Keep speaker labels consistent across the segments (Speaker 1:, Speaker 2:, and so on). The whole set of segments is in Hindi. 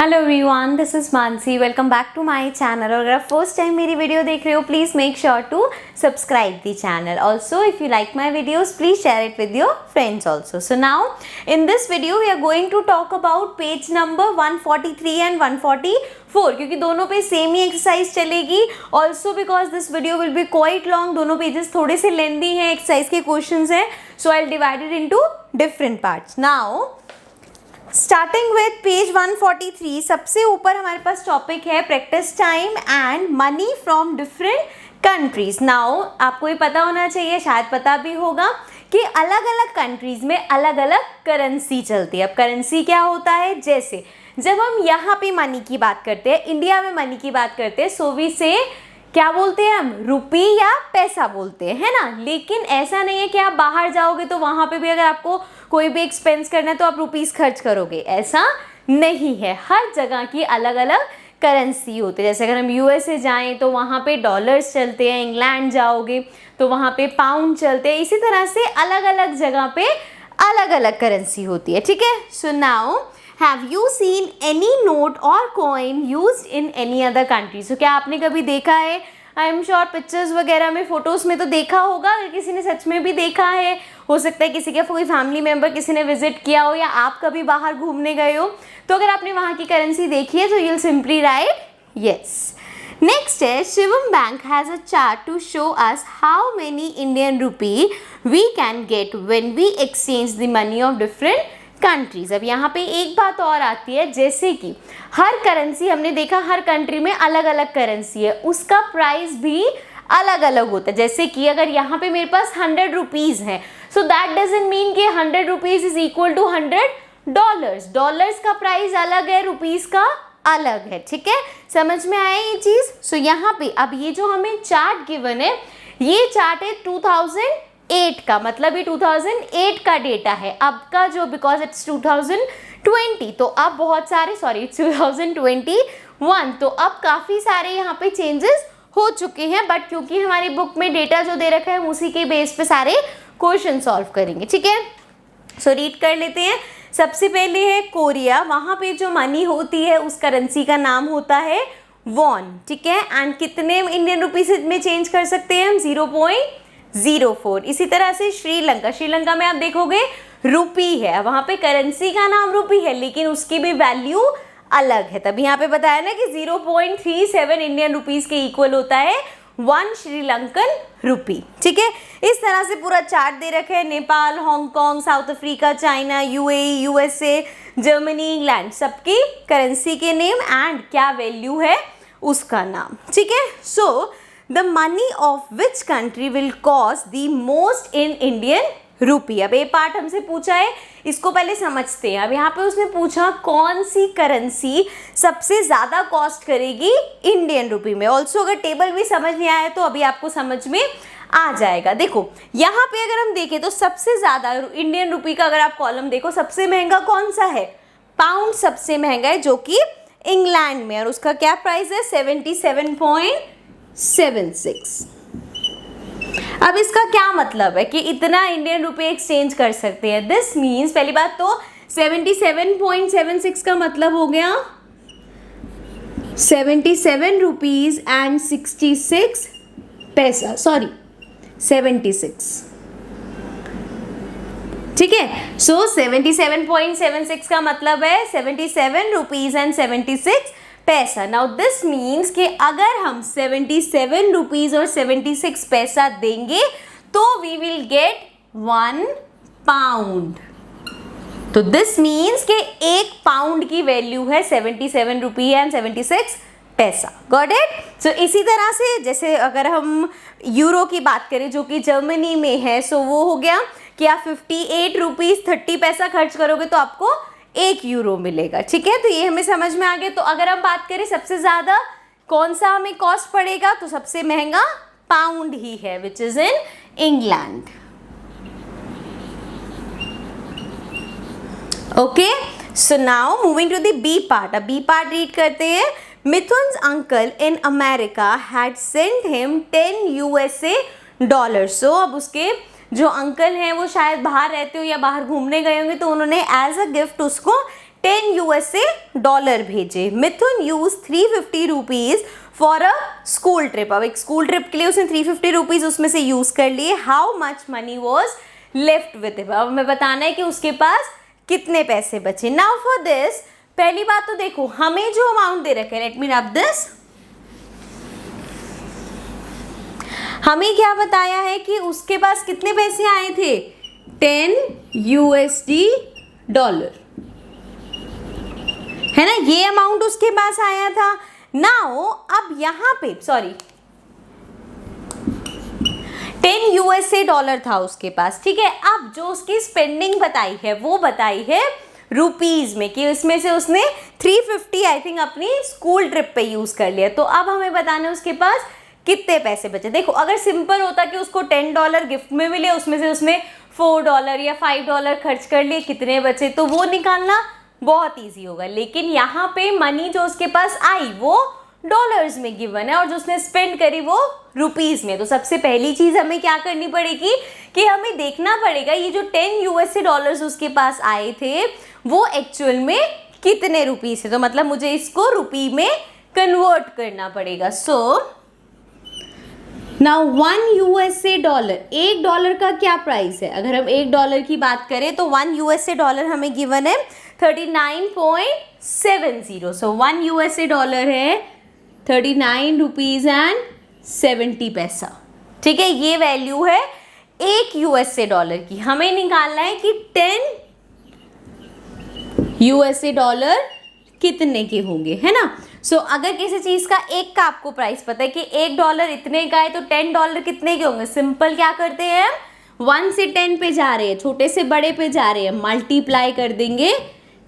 Speaker 1: Hello everyone, this is Mansi. Welcome back to my channel. और अगर आप फर्स्ट टाइम मेरी वीडियो देख रहे हो, please make sure to subscribe the channel. Also if you like my videos, please share it with your friends also. So now in this video we are going to talk about page number 143 and 144, क्योंकि दोनों पे सेम ही एक्सरसाइज चलेगी. Also because this video will be quite long, दोनों पेजेस थोड़े से लेंदी हैं, एक्सरसाइज के क्वेश्चंस हैं, so I will divide it into different parts. Now starting with page 143, सबसे ऊपर हमारे पास टॉपिक है practice time and money from different countries. Now आपको ये पता होना चाहिए, शायद पता भी होगा, कि अलग अलग कंट्रीज में अलग अलग करेंसी चलती है. अब करेंसी क्या होता है, जैसे जब हम यहाँ पे मनी की बात करते हैं, इंडिया में मनी की बात करते हैं, सो वी से क्या बोलते हैं हम, रुपी या पैसा बोलते हैं, है ना. लेकिन ऐसा नहीं है कि आप बाहर जाओगे तो वहाँ पे भी अगर आपको कोई भी एक्सपेंस करना है तो आप रुपीस खर्च करोगे, ऐसा नहीं है. हर जगह की अलग अलग करेंसी होती है. जैसे अगर हम यूएसए जाएं तो वहाँ पे डॉलर्स चलते हैं, इंग्लैंड जाओगे तो वहाँ पे पाउंड चलते हैं. इसी तरह से अलग अलग जगह पे अलग अलग करेंसी होती है, ठीक है. So now have you seen any note or coin used in any other country. So क्या आपने कभी देखा है, आई एम श्योर पिक्चर्स वगैरह में, फोटोज़ में तो देखा होगा. अगर किसी ने सच में भी देखा है, हो सकता है किसी का कोई फैमिली मेम्बर किसी ने विजिट किया हो, या आप कभी बाहर घूमने गए हो, तो अगर आपने वहाँ की करेंसी देखी है तो you will simply write yes. Next है, Shivam bank has a chart to show us how many Indian rupee we can get when we exchange the money of different countries. अब यहाँ पे एक बात और आती है, जैसे कि हर करेंसी, हमने देखा हर कंट्री में अलग अलग करेंसी है, उसका प्राइस भी अलग अलग होता है. जैसे कि अगर यहाँ पे मेरे पास 100 रुपीज़ हैं, सो दैट डजंट मीन कि 100 rupees is equal to 100 dollars. Dollars का प्राइस अलग है, रुपीज़ का अलग है, ठीक है. समझ में आया ये चीज़. सो यहाँ पे अब ये जो हमें चार्ट गिवन है, ये चार्ट है 2008 का, मतलब ये 2008 का डेटा है. अब का जो, बिकॉज इट्स 2020, तो अब बहुत सारे, सॉरी इट्स 2021, तो अब काफ़ी सारे यहाँ पे चेंजेस हो चुके हैं. बट क्योंकि हमारी बुक में डेटा जो दे रखा है, हम उसी के बेस पे सारे क्वेश्चन सॉल्व करेंगे, ठीक है. सो रीड कर लेते हैं. सबसे पहले है कोरिया, वहाँ पे जो मनी होती है उस करेंसी का नाम होता है वॉन, ठीक है. एंड कितने इंडियन रुपीज में चेंज कर सकते हैं हम, 0.04. इसी तरह से श्रीलंका, श्रीलंका में आप देखोगे रुपी है, वहाँ पे करेंसी का नाम रुपी है, लेकिन उसकी भी वैल्यू अलग है. तभी यहाँ पे बताया ना कि 0.37 इंडियन रुपीस के इक्वल होता है 1 श्रीलंकन रुपी, ठीक है. इस तरह से पूरा चार्ट दे रखे हैं. Nepal, Hong Kong, south Africa, China, UAE, USA, Germany, England, सबकी करेंसी के नेम एंड क्या वैल्यू है उसका नाम, ठीक है. So the money of which country will cost the most in Indian rupee. अब ये पार्ट हमसे पूछा है, इसको पहले समझते हैं. अब यहाँ पे उसने पूछा कौन सी करेंसी सबसे ज़्यादा कॉस्ट करेगी इंडियन रुपी में. ऑल्सो अगर टेबल भी समझ नहीं आया तो अभी आपको समझ में आ जाएगा. देखो यहाँ पे अगर हम देखें तो सबसे ज़्यादा इंडियन रुपी का अगर आप कॉलम देखो, सबसे महंगा कौन सा है, पाउंड सबसे महंगा है, जो कि इंग्लैंड में, और उसका क्या प्राइस है, 77.76. अब इसका क्या मतलब है कि इतना इंडियन रुपए एक्सचेंज कर सकते हैं. दिस मीन्स, पहली बात तो 77.76 का मतलब हो गया 77 रुपीज एंड 66 पैसा, सॉरी 76, ठीक है. सो 77.76 का मतलब है 77 रुपीज एंड 76 पैसा. नाउ दिस मीन्स कि अगर हम 77 रुपीज और 76 पैसा देंगे तो वी विल गेट 1 पाउंड. तो दिस मीन्स कि 1 पाउंड की वैल्यू है 77 रुपी एंड 76 पैसा. Got it. सो इसी तरह से जैसे अगर हम यूरो की बात करें जो कि जर्मनी में है, सो वो हो गया कि आप 58 रुपीज 30 पैसा खर्च करोगे तो आपको 1 यूरो मिलेगा, ठीक है. तो ये हमें समझ में आ गया. तो अगर हम बात करें सबसे ज़्यादा कौन सा हमें कॉस्ट पड़ेगा, तो सबसे महंगा पाउंड ही है, which is in England. Okay. So now moving to the B part. अब बी पार्ट रीड करते हैं. Mithun's uncle in America had sent him 10 USA dollars. So अब उसके जो अंकल हैं वो शायद बाहर रहते हो या बाहर घूमने गए होंगे, तो उन्होंने एज अ गिफ्ट उसको 10 USA डॉलर भेजे। Mithun use 350 rupees for a school trip. अब एक स्कूल ट्रिप के लिए उसने 350 रुपीज उसमें से यूज कर लिए। How much money was left with him. अब हमें बताना है कि उसके पास कितने पैसे बचे। नाउ फॉर दिस, पहली बात तो देखो हमें जो अमाउंट दे रखे, लेट मी रब दिस, हमें क्या बताया है कि उसके पास कितने पैसे आए थे, 10 USD डॉलर, है ना, ये अमाउंट उसके पास आया था। नाउ अब यहां पे 10 USA डॉलर था उसके पास, ठीक है। अब जो उसकी स्पेंडिंग बताई है वो बताई है रुपीज में, कि इसमें से उसने 350 आई थिंक अपनी स्कूल ट्रिप पे यूज कर लिया। तो अब हमें बताना है उसके पास कितने पैसे बचे। देखो अगर सिंपल होता कि उसको $10 गिफ्ट में मिले, उसमें से उसने $4 या $5 खर्च कर लिए, कितने बचे, तो वो निकालना बहुत इजी होगा। लेकिन यहाँ पे मनी जो उसके पास आई वो डॉलर्स में गिवन है और जो उसने स्पेंड करी वो रुपीज में। तो सबसे पहली चीज हमें क्या करनी पड़ेगी कि हमें देखना पड़ेगा ये जो 10 USA डॉलर्स उसके पास आए थे वो एक्चुअल में कितने रुपीज है। तो मतलब मुझे इसको रुपी में कन्वर्ट करना पड़ेगा। सो नाउ 1 USA डॉलर, $1 का क्या प्राइस है, अगर हम $1 की बात करें तो 1 USA डॉलर हमें गिवन है 39.70। सो 1 USA डॉलर है 39 रुपीज एंड 70 पैसा, ठीक है। ये वैल्यू है 1 USA डॉलर की। हमें निकालना है कि 10 USA डॉलर कितने के होंगे, है ना। सो अगर किसी चीज का एक का आपको प्राइस पता है कि $1 इतने का है तो $10 कितने के होंगे। सिंपल क्या करते हैं, 1 से 10 पे जा रहे हैं, छोटे से बड़े पे जा रहे हैं, मल्टीप्लाई कर देंगे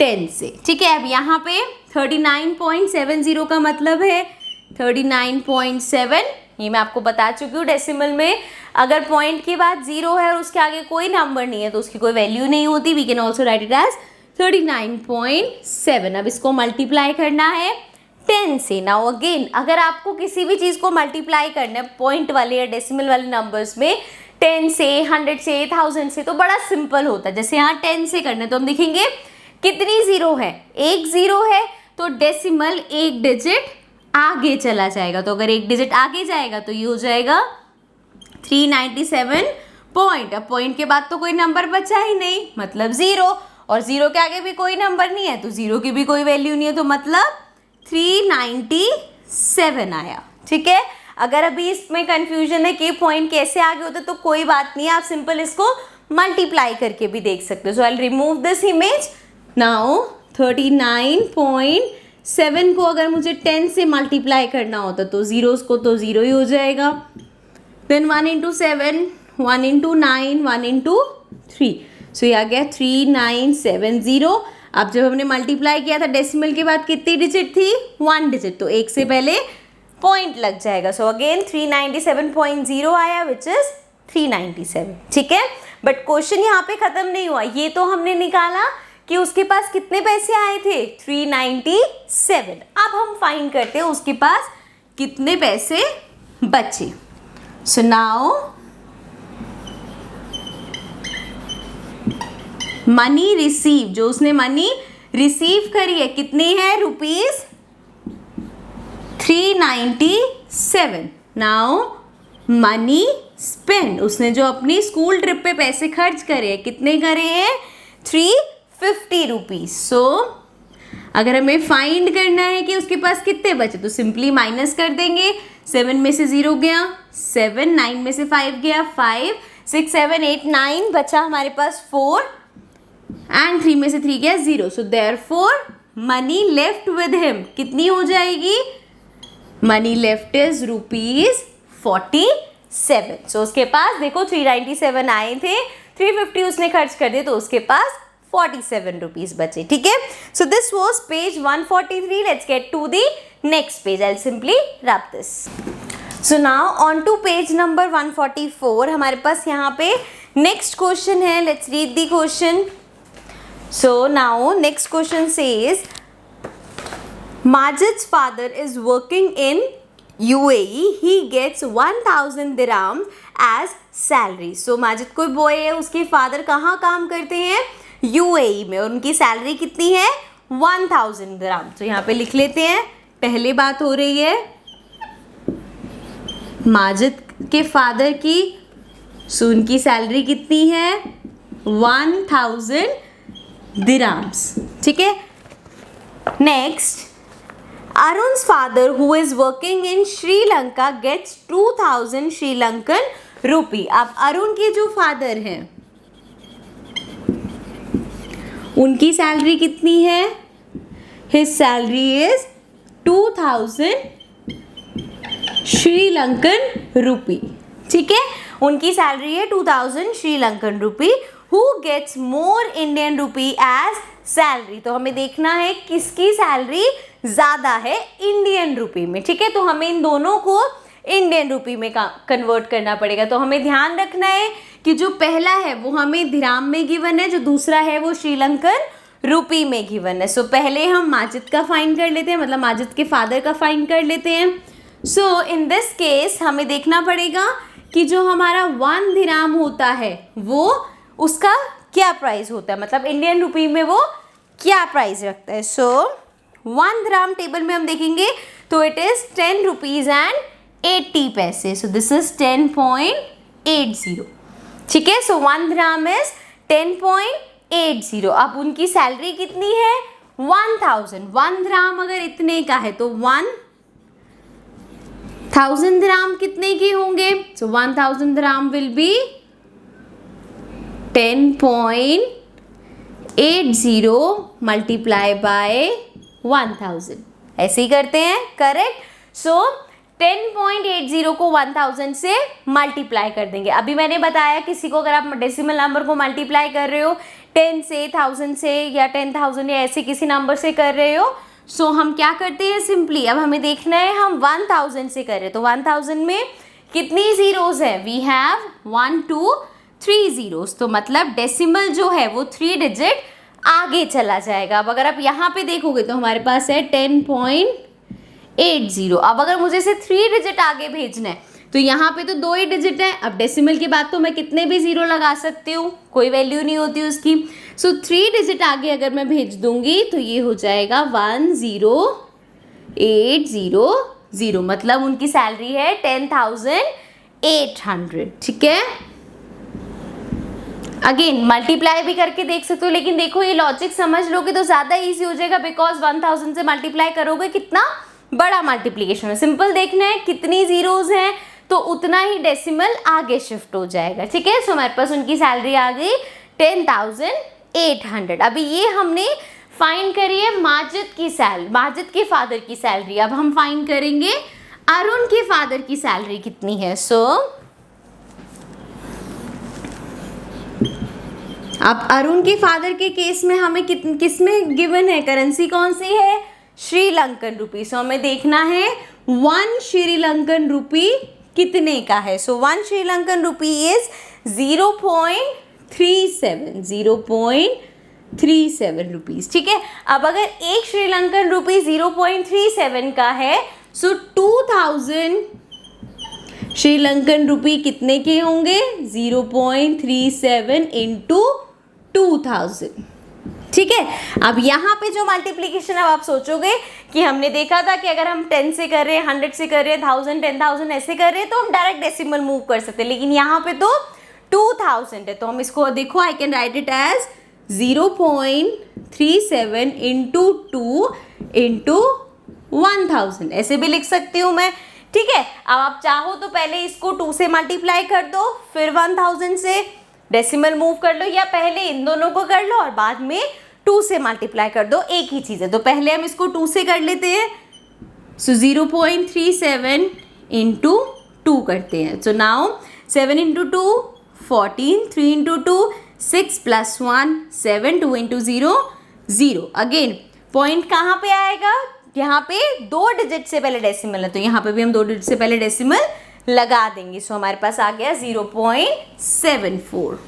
Speaker 1: 10 से, ठीक है। अब यहाँ पे 39.70 का मतलब है 39.7, ये मैं आपको बता चुकी हूँ। डेसिमल में अगर पॉइंट के बाद 0 है और उसके आगे कोई नंबर नहीं है तो उसकी कोई वैल्यू नहीं होती। We can also write it as 39.7। अब इसको मल्टीप्लाई करना है 10 से। नाउ अगेन अगर आपको किसी भी चीज़ को मल्टीप्लाई करना है पॉइंट वाले या डेसिमल वाले नंबर्स में 10 से, 100 से, 1000 से, तो बड़ा सिंपल होता है। जैसे यहाँ 10 से करना है तो हम देखेंगे कितनी जीरो है, एक जीरो है, तो डेसिमल एक डिजिट आगे चला जाएगा। तो अगर एक डिजिट आगे जाएगा तो ये हो जाएगा 397 पॉइंट। अब पॉइंट के बाद तो कोई नंबर बचा ही नहीं, मतलब 0, और 0 के आगे भी कोई नंबर नहीं है तो 0 की भी कोई वैल्यू नहीं है, तो मतलब 397 आया, ठीक है। अगर अभी इसमें कंफ्यूजन है कि पॉइंट कैसे आगे होते तो कोई बात नहीं है, आप सिंपल इसको मल्टीप्लाई करके भी देख सकते हो। So I will remove this image. Now 39.7 को अगर मुझे 10 से मल्टीप्लाई करना होता तो जीरोस को तो 0 ही हो जाएगा। देन 1 into 7, 1 into 9, 1 into 3, सो ये आ गया 3970। अब जब हमने मल्टीप्लाई किया था डेसिमल के बाद कितनी डिजिट थी, 1 डिजिट, तो एक से पहले पॉइंट लग जाएगा। सो अगेन 397.0 आया विच इज 397, ठीक है। बट क्वेश्चन यहाँ पे खत्म नहीं हुआ। ये तो हमने निकाला कि उसके पास कितने पैसे आए थे, 397। अब हम फाइंड करते हैं उसके पास कितने पैसे बचे। सो नाउ मनी रिसीव, जो उसने मनी रिसीव करी है कितनी है, रुपीज 397। नाउ मनी स्पेंड, उसने जो अपनी स्कूल ट्रिप पे पैसे खर्च करे हैं, कितने करे हैं, 350 रुपीज। सो अगर हमें फाइंड करना है कि उसके पास कितने बचे तो सिंपली माइनस कर देंगे। 7 में से 0 गया 7, 9 में से 5 गया 5, 6, 7, 8, 9 बचा हमारे पास 4 एंड 3 में से 3 गया 0। So therefore money left with him कितनी हो जाएगी, मनी लेफ्ट इज रुपीज 47। सो उसके पास देखो 397 आए थे, 350 उसने खर्च कर दिए तो उसके पास 47 रुपीज बचे, ठीक है। So this was page 143। Let's get to the next page. I simply wrap this. So now on to page number 144। हमारे पास यहाँ पे नेक्स्ट क्वेश्चन है। Let's read the question. So now next question says Majid's father is working in UAE. He gets 1000 dirhams as salary. So Majid कोई बॉय है, उसके फादर कहाँ काम करते हैं, UAE में, और उनकी सैलरी कितनी है, 1000 ग्राम। तो यहाँ पे लिख लेते हैं, पहले बात हो रही है माजिद के फादर की, सो उनकी सैलरी कितनी है 1000 दिराम्स, ठीक है। Next, Arun's father who is working in Sri Lanka gets 2000 Sri Lankan रुपी। अब अरुण के जो फादर हैं उनकी सैलरी कितनी है, his salary is 2000 श्रीलंकन रुपी, ठीक है। उनकी सैलरी है 2000 श्रीलंकन रुपी। Who gets more Indian rupee as salary, तो हमें देखना है किसकी सैलरी ज़्यादा है इंडियन रुपी में, ठीक है। तो हमें इन दोनों को इंडियन रुपी में कन्वर्ट करना पड़ेगा। तो हमें ध्यान रखना है कि जो पहला है वो हमें दिराम में गिवन है, जो दूसरा है वो श्रीलंकन रुपी में गिवन है। सो पहले हम माजिद का फाइंड कर लेते हैं, मतलब माजिद के फादर का फाइंड कर लेते हैं। सो इन दिस केस हमें देखना पड़ेगा कि जो हमारा 1 दिराम होता है वो उसका क्या प्राइस होता है, मतलब इंडियन रुपी में वो क्या प्राइस रखता है। सो 1 दिराम टेबल में हम देखेंगे तो इट इज़ 10 रुपीज़ एंड 80 पैसे। सो दिस इज 10.80, ठीक है। सो 1 दिराम इज 10.80। अब उनकी सैलरी कितनी है 1000। 1 दिराम अगर इतने का है तो 1000 दिराम कितने के होंगे, सो 1000 dirham will be 10.80 multiply by 1000, ऐसे ही करते हैं, करेक्ट। सो 10.80 को 1000 से मल्टीप्लाई कर देंगे। अभी मैंने बताया किसी को अगर आप डेसिमल नंबर को मल्टीप्लाई कर रहे हो 10 से, 1000 से या 10,000 या ऐसे किसी नंबर से कर रहे हो, सो हम क्या करते हैं सिंपली, अब हमें देखना है हम 1000 से कर रहे हैं तो 1000 में कितनी ज़ीरोज़ हैं, वी हैव 1 2 3 ज़ीरोज़। तो मतलब डेसिमल जो है वो 3 डिजिट आगे चला जाएगा। अब अगर आप यहाँ पे देखोगे तो हमारे पास है 10.80। अब अगर मुझे इसे 3 डिजिट आगे भेजना है तो यहाँ पे तो 2 ही डिजिट है। अब डेसिमल के बाद तो मैं कितने भी ज़ीरो लगा सकती हूँ, कोई वैल्यू नहीं होती उसकी। सो 3 डिजिट आगे अगर मैं भेज दूंगी तो ये हो जाएगा 10800, मतलब उनकी सैलरी है 10,800, ठीक है। अगेन मल्टीप्लाई भी करके देख सकते हो, लेकिन देखो ये लॉजिक समझ लोगे तो ज़्यादा इजी हो जाएगा, बिकॉज 1000 से मल्टीप्लाई करोगे कितना बड़ा मल्टीप्लिकेशन है। सिंपल देखना है कितनी ज़ीरोज़ हैं तो उतना ही डेसिमल आगे शिफ्ट हो जाएगा, ठीक है। सो हमारे पास उनकी सैलरी आ गई 10,800। अभी ये हमने फाइंड करी है माजिद की सैलरी, माजिद के फादर की सैलरी। अब हम फाइंड करेंगे अरुण के फादर की सैलरी कितनी है। सो अब अरुण के फादर के केस में हमें किस में गिवन है, करेंसी कौन सी है, श्रीलंकन रुपी। सो हमें देखना है 1 श्रीलंकन रुपी कितने का है। सो 1 श्रीलंकन रुपी इज 0.37 रुपीज़, ठीक है। अब अगर 1 श्रीलंकन रुपी 0.37 का है सो 2000 श्रीलंकन रुपी कितने के होंगे, 0.37 इंटू 2000, ठीक है। अब यहाँ पे जो मल्टीप्लिकेशन अब आप सोचोगे कि हमने देखा था कि अगर हम 10 से कर रहे हैं, 100 से कर रहे हैं, 1000 10,000 ऐसे कर रहे हैं तो हम डायरेक्ट डेसिमल मूव कर सकते हैं, लेकिन यहाँ पे तो 2000 है तो हम इसको देखो I can write it as 0.37 into 2 into 1000, ऐसे भी लिख सकती हूँ मैं, ठीक है। अब आप चाहो तो पहले इसको 2 से मल्टीप्लाई कर दो, फिर 1000 से डेसिमल मूव कर लो, या पहले इन दोनों को कर लो और बाद में 2 से मल्टीप्लाई कर दो, एक ही चीज़ है। तो पहले हम इसको 2 से कर लेते हैं, सो 0.37 इंटू 2 करते हैं। So now 7 into 2 14, 3 into 2 6 plus 1 7, 2 into 0 0। Again point कहाँ पे आएगा, यहाँ पे 2 डिजिट से पहले डेसिमल है तो यहाँ पे भी हम 2 डिजिट से पहले डेसिमल लगा देंगे। सो हमारे पास आ गया 0.74।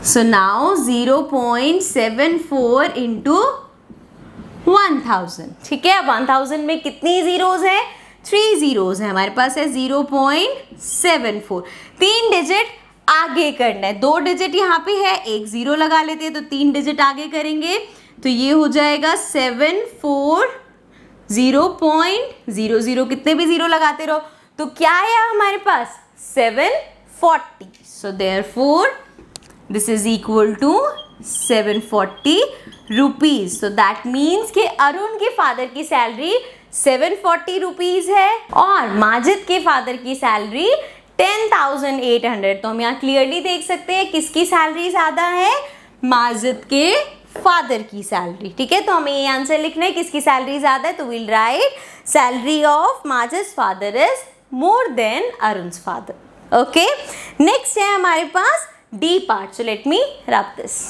Speaker 1: सो नाउ 0.74 इंटू 1000, ठीक है। अब 1000 में कितनी ज़ीरोज़ हैं, 3 ज़ीरोज़ हैं, हमारे पास है 0.74। 3 डिजिट आगे करना है, 2 डिजिट यहाँ पे है, 1 ज़ीरो लगा लेते हैं तो 3 डिजिट आगे करेंगे तो ये हो जाएगा 740.00, कितने भी जीरो लगाते रहो तो क्या है हमारे पास 740. So therefore this is equal to 740 rupees. So that means कि अरुण के फादर की सैलरी 740 रुपीज है और माजिद के फादर की सैलरी 10,800. तो हम यहाँ क्लियरली देख सकते हैं किसकी सैलरी ज्यादा है, माजिद के फादर की सैलरी. ठीक है, तो हमें ये आंसर लिखना है किसकी सैलरी ज्यादा है. तो will write salary of Majid father is more than Arun's father. Okay, next है हमारे पास D part. So let me rub this.